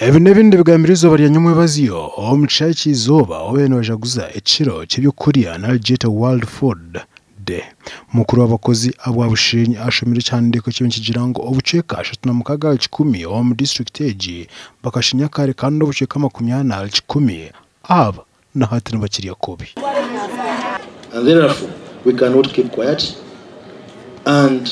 Ebinebindi bigamirizo bari nyumwe baziyo omucayi kizoba obene bajaguza ekiro cy'ebyokurya na Jeta World Food Day. Mukuru w'abakozi abwa Bushenyi ashomire cyandiko cy'ibintu kigirango Obucweka 36 mu district egi bakashinyakare kandi Obucweka 10 aba na hatana bakiriya kobi. And therefore we cannot keep quiet, and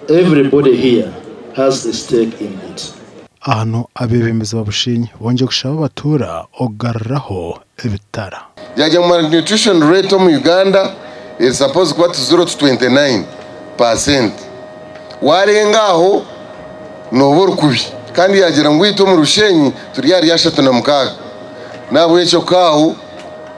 everybody here has a stake in it. Hano abebemeza babushenyi bonje gushaba batura ogarraho ebitara. Jaja malnutrition rate mu Uganda is supposed to be 0 to 29%. Warengaho nobor kubi kandi yagira ngo ito mu Bushenyi turi yari yashatana mukaga. Nabo echo kaho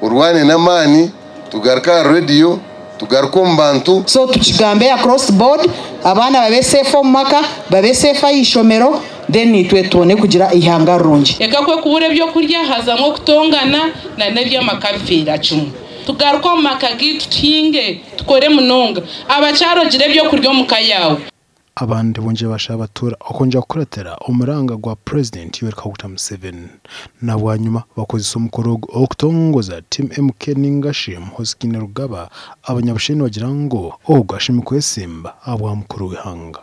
urwane namani tugarka radio tugarko mbantu so tukigambe across board abana babe safe omaka babe safe ishomero then nitwe tubone kugira ihanga rungi yakakwe kubure byo kurya hazamwe kutongana na nebya makafira cumu tugarko makagitu tinge tukore munonga abacharo gire byo kurya mukayawo abandi bonje bashabatura okonja kuratera umuranga gwa president Yoweri Kaguta Museveni na wanyuma bakoze somukorogo okutongoza team MK Ningashim Hoskine Rugaba abanyabusheni bagira ngo ogashimi kwesimba abwa mukuru w'ihanga.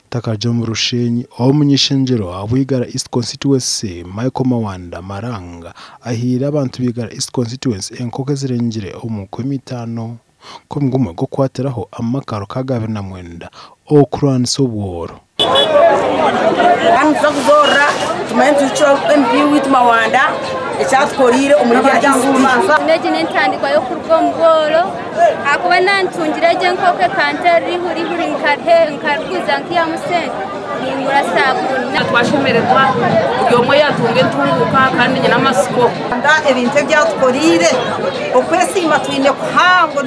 Takaje mu Bushenyi omunyishenjero abwigara East Constituency Michael Mawanda Maranga ahira abantu bigara East Constituency enkoke zirengire umukwe mitano ko mgume go kwateraho amakaro kagabe na mwenda okurani sobworo anzakuzora tumentu cyo MP with Mawanda ecyatkorire umurya y'inguma neje nentandikwa yo kurgomboro akuba nantungireje nkoke kanteri huri nkarkuza nkiya musenge ningura sabuni twashemererwa yomwe yatunge tunguka kandi nyina masiko nda ebintu byatkorire okwesimba twine kuhango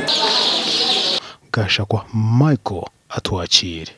gasha kwa Michael atwakire.